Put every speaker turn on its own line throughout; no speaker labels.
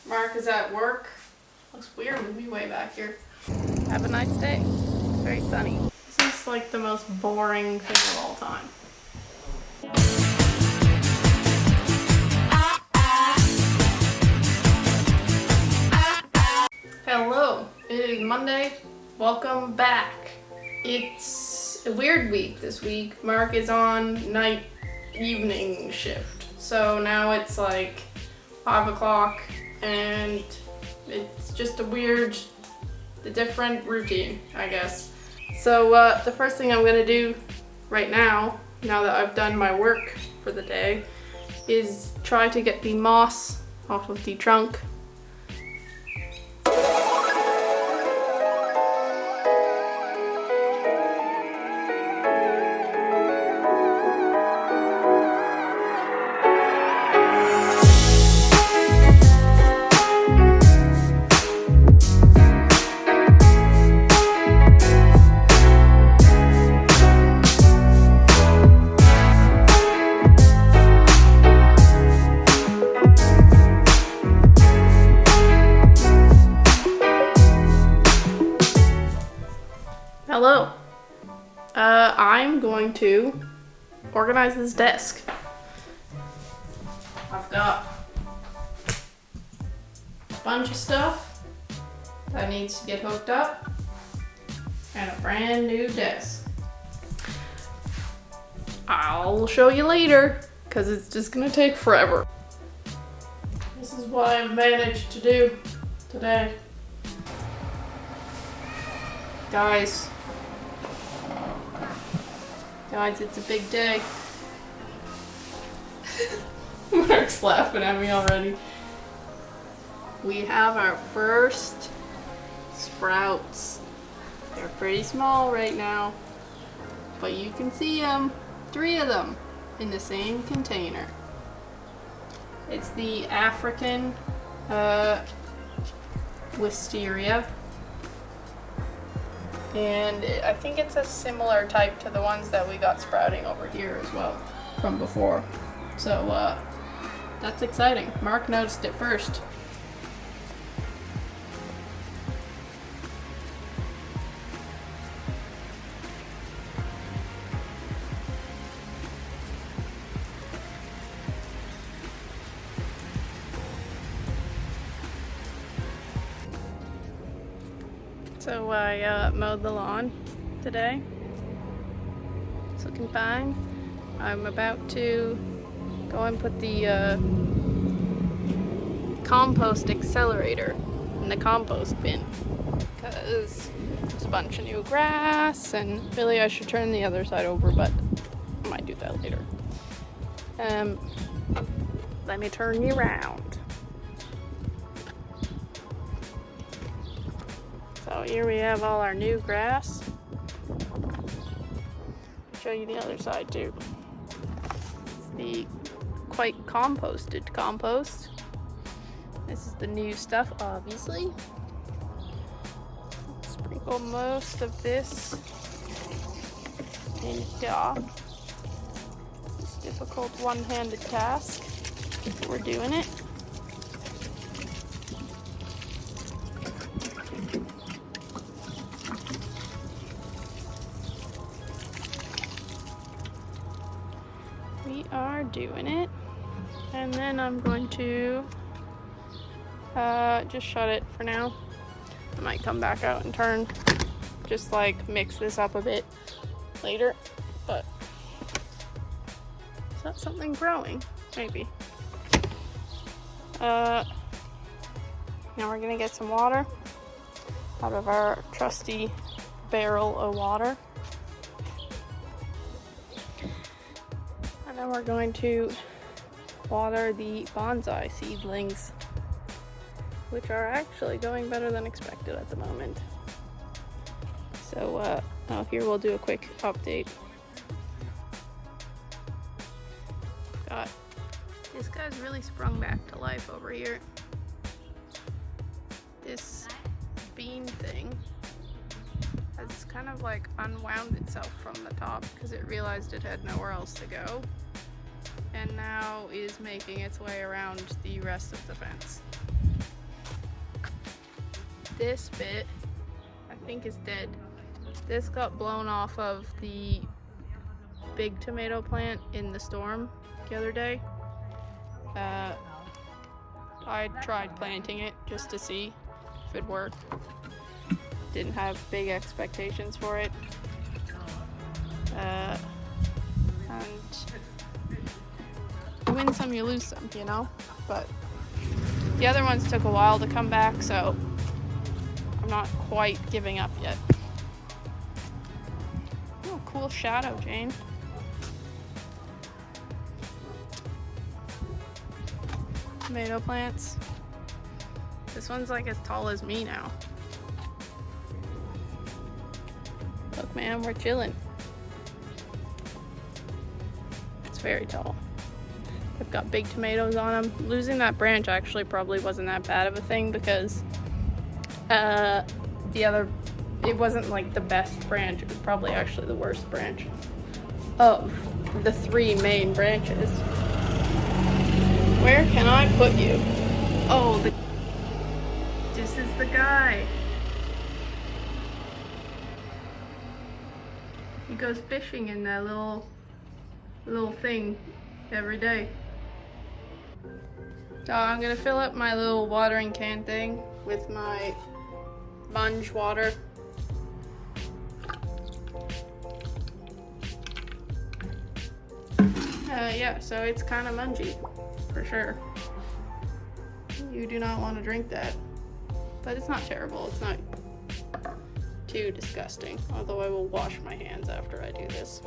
Mark is at work. Looks weird with me way back here. Have a nice day. It's very sunny. This is like the most boring thing of all time. Hello, it is Monday. Welcome back. It's a weird week this week. Mark is on night evening shift. So now it's like 5 o'clock and it's just a different routine, I guess. So the first thing I'm gonna do right now that I've done my work for the day, is try to get the moss off of the trunk. Hello. I'm going to organize this desk. I've got a bunch of stuff that needs to get hooked up and a brand new desk. I'll show you later because it's just gonna take forever. This is what I've managed to do today. Guys, it's a big day. Mark's laughing at me already. We have our first sprouts. They're pretty small right now, but you can see them, 3 of them in the same container. It's the African wisteria. And I think it's a similar type to the ones that we got sprouting over here as well from before. So that's exciting. Mark noticed it first. So I mowed the lawn today. It's looking fine. I'm about to go and put the compost accelerator in the compost bin because there's a bunch of new grass, and really I should turn the other side over, but I might do that later. Let me turn you around. So here we have all our new grass. I'll show you the other side too. It's the quite composted compost. This is the new stuff, obviously. Sprinkle most of this in here. This difficult one-handed task. We're doing it. We are doing it, and then I'm going to just shut it for now. I might come back out and just like mix this up a bit later, but is that something growing? Maybe. Now we're gonna get some water out of our trusty barrel of water. And then we're going to water the bonsai seedlings, which are actually going better than expected at the moment. So here we'll do a quick update. This guy's really sprung back to life over here. This bean thing has kind of like unwound itself from the top because it realized it had nowhere else to go, and now is making its way around the rest of the fence. this bit, I think, is dead. This got blown off of the big tomato plant in the storm the other day. I tried planting it just to see if it'd work. Didn't have big expectations for it. And you win some, you lose some, you know? But the other ones took a while to come back, so I'm not quite giving up yet. Oh, cool shadow, Jane. Tomato plants. This one's like as tall as me now. Look, man, we're chilling. It's very tall. They've got big tomatoes on them. Losing that branch actually probably wasn't that bad of a thing because it wasn't like the best branch. It was probably actually the worst branch of the three main branches. Where can I put you? Oh, this is the guy. He goes fishing in that little thing every day. So I'm gonna fill up my little watering can thing with my sponge water. Yeah, so it's kind of mungy, for sure. You do not want to drink that, but it's not terrible. It's not too disgusting, although I will wash my hands after I do this.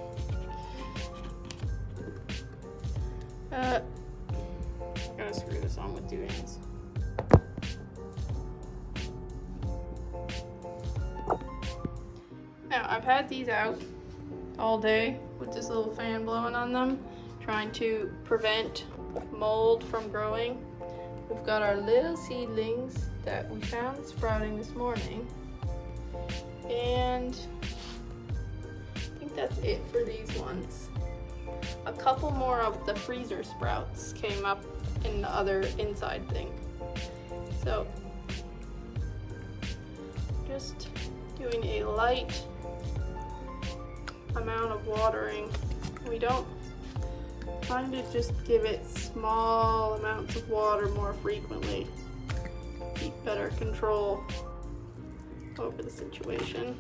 I'm gonna screw this on with 2 hands. Now, I've had these out all day with this little fan blowing on them, trying to prevent mold from growing. We've got our little seedlings that we found sprouting this morning, and I think that's it for these ones. A couple more of the freezer sprouts came up in the other inside thing. So just doing a light amount of watering. We don't trying to just give it small amounts of water more frequently. Keep better control over the situation.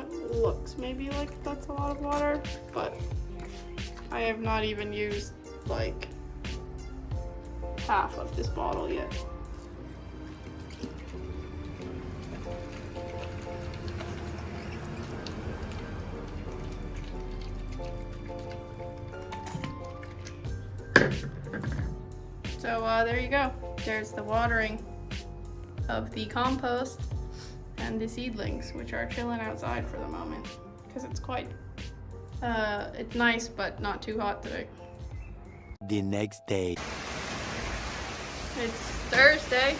It looks maybe like that's a lot of water, but I have not even used like half of this bottle yet. So there you go. There's the watering of the compost and the seedlings, which are chilling outside for the moment because it's quite it's nice but not too hot today.
The next day.
It's Thursday.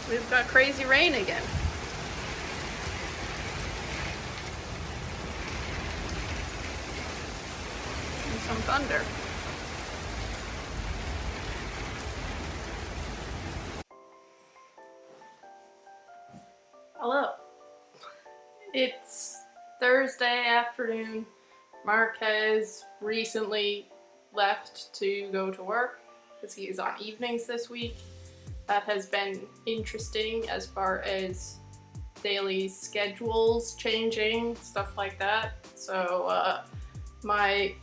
We've got crazy rain again. And some thunder. Hello. It's Thursday afternoon. Mark has recently left to go to work because he is on evenings this week. That has been interesting as far as daily schedules changing, stuff like that. So my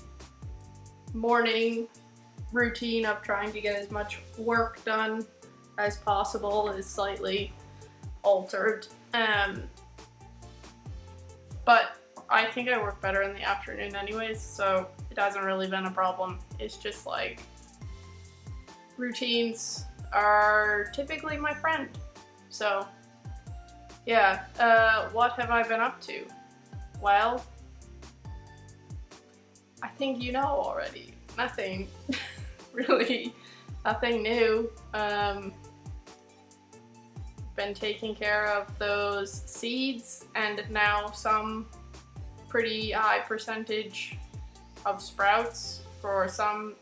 morning routine of trying to get as much work done as possible is slightly altered. But I think I work better in the afternoon anyways, so it hasn't really been a problem. It's just like routines are typically my friend. So yeah, what have I been up to? Well, I think you know already. Nothing really nothing new. Been taking care of those seeds, and now some pretty high percentage of sprouts for some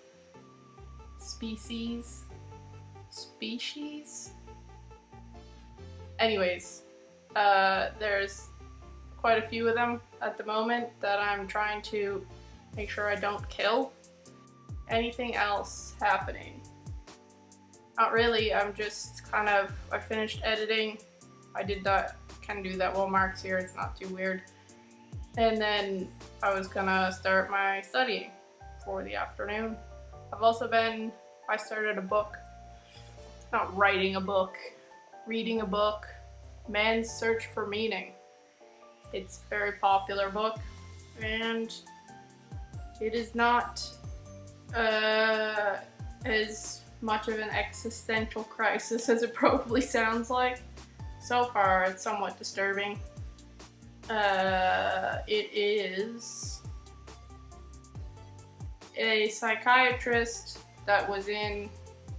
species. Anyways, there's quite a few of them at the moment that I'm trying to make sure I don't kill. Anything else happening? Not really. I'm just I finished editing. I did that, can do that while Mark's here, it's not too weird. And then I was gonna start my studying for the afternoon. I started a book, not writing a book, reading a book, Man's Search for Meaning. It's a very popular book, and it is not as much of an existential crisis as it probably sounds like. So far, it's somewhat disturbing. It is a psychiatrist that was in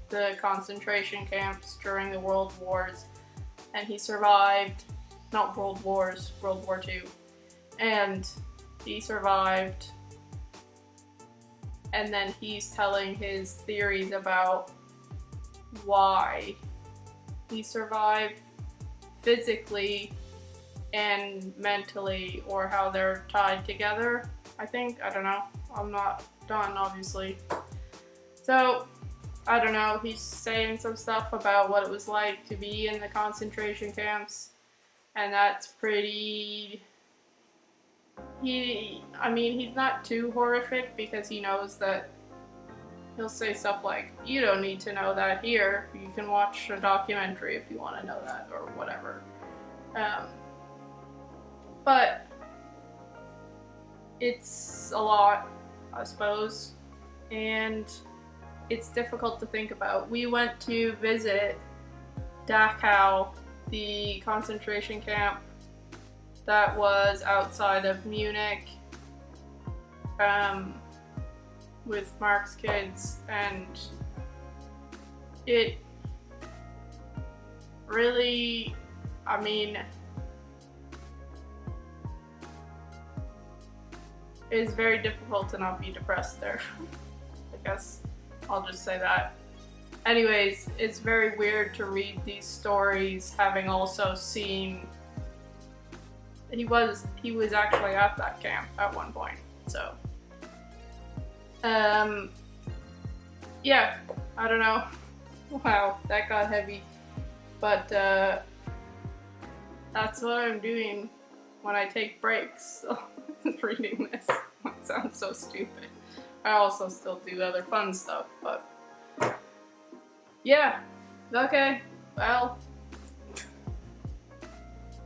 the concentration camps during the World Wars, and he survived, not World Wars, World War II, and he survived. And then he's telling his theories about why he survived physically and mentally, or how they're tied together, I think. I don't know. I'm not done, obviously. So, I don't know. He's saying some stuff about what it was like to be in the concentration camps, and that's pretty... he's not too horrific, because he knows that he'll say stuff like, you don't need to know that here, you can watch a documentary if you want to know that, or whatever. But it's a lot, I suppose, and it's difficult to think about. We went to visit Dachau, the concentration camp that was outside of Munich, with Mark's kids, and it really, it's very difficult to not be depressed there. I guess I'll just say that. Anyways, it's very weird to read these stories, having also seen he was actually at that camp at one point, so yeah, I don't know. Wow, that got heavy. But that's what I'm doing when I take breaks. So reading this. It sounds so stupid. I also still do other fun stuff, but yeah. Okay, well,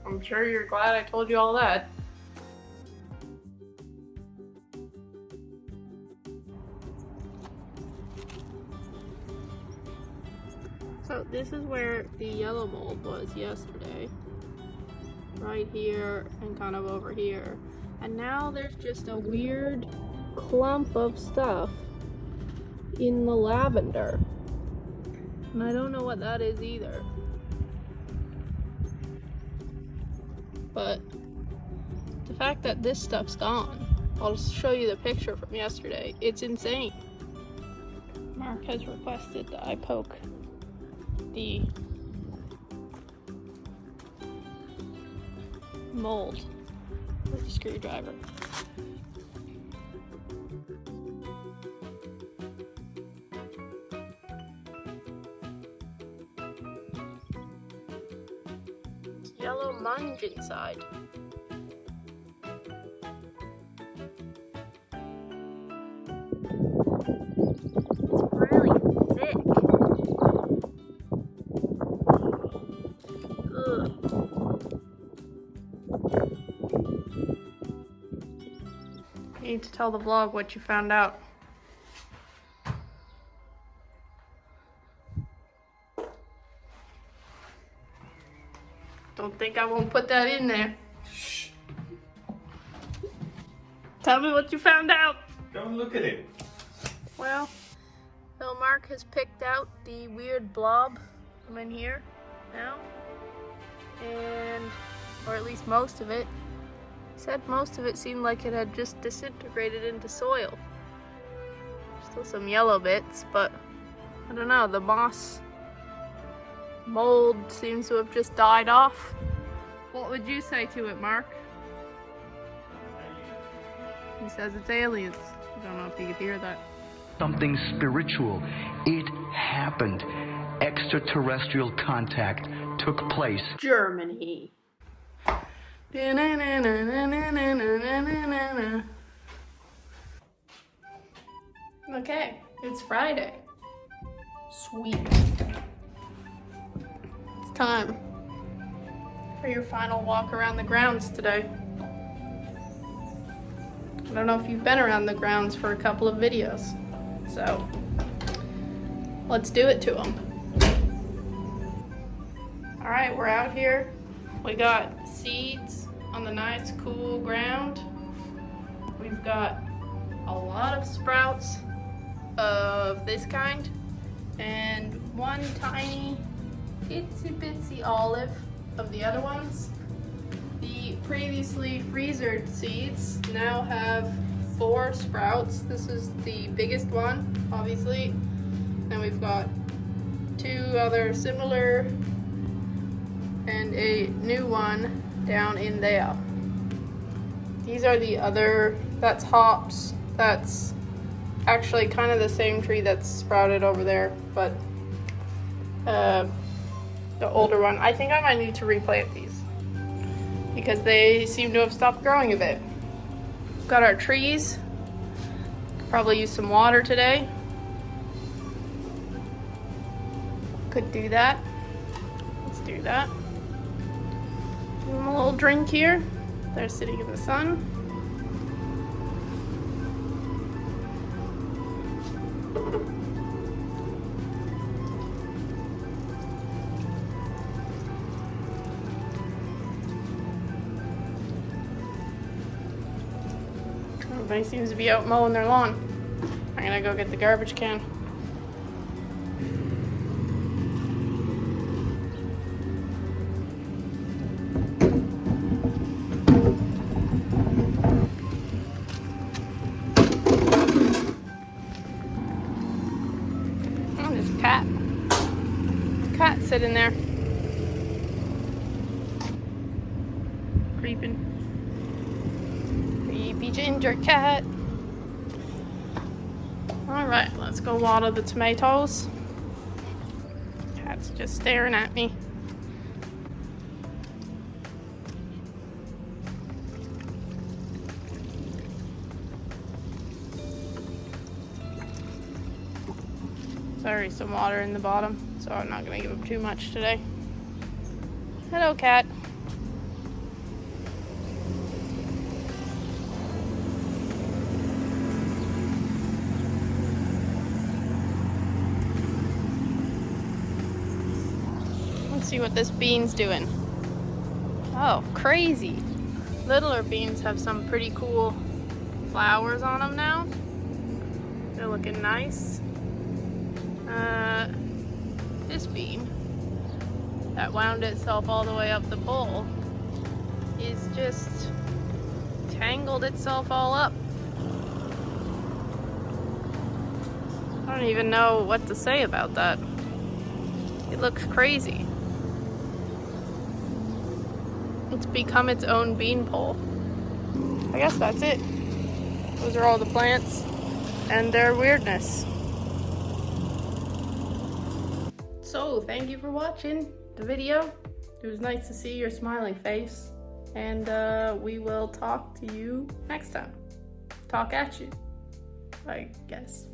I'm sure you're glad I told you all that. So this is where the yellow mold was yesterday. Right here and kind of over here. And now there's just a weird clump of stuff in the lavender. And I don't know what that is either. But the fact that this stuff's gone, I'll show you the picture from yesterday. It's insane. Mark has requested that I poke the mold with a screwdriver. Yellow munge inside. It's really thick. Ugh. You need to tell the vlog what you found out. Don't think I won't put that in there. Shh. Tell me what you found out.
Go and look at it.
Well, Mark Mark has picked out the weird blob from in here now, or at least most of it. He said most of it seemed like it had just disintegrated into soil. Still some yellow bits, but I don't know, the moss mold seems to have just died off. What would you say to it, Mark? He says it's aliens. I don't know if you could hear that.
Something spiritual. It happened. Extraterrestrial contact took place.
Germany. Okay, it's Friday. Sweet. It's time for your final walk around the grounds today. I don't know if you've been around the grounds for a couple of videos, so let's do it to them. All right, we're out here. We got seeds on the nice cool ground. We've got a lot of sprouts of this kind and one tiny itsy bitsy olive of the other ones. The previously freezered seeds now have 4 sprouts. This is the biggest one, obviously. And we've got 2 other similar and a new one down in there. These are the other, that's hops. That's actually kind of the same tree that's sprouted over there, but the older one. I think I might need to replant these because they seem to have stopped growing a bit. Got our trees. Could probably use some water today. Could do that. Let's do that. Give them a little drink here. They're sitting in the sun. Everybody seems to be out mowing their lawn. I'm gonna go get the garbage can. Oh, there's a cat. There's a cat sitting there. Creeping. Creepy ginger cat. Alright, let's go water the tomatoes. Cat's just staring at me. Sorry, some water in the bottom, so I'm not gonna give him too much today. Hello, cat. Let's see what this bean's doing. Oh, crazy. Littler beans have some pretty cool flowers on them now. They're looking nice. This bean that wound itself all the way up the bowl is just tangled itself all up. I don't even know what to say about that. It looks crazy. It's become its own bean pole. I guess that's it. Those are all the plants and their weirdness. So, thank you for watching the video. It was nice to see your smiling face. And we will talk to you next time. Talk at you, I guess.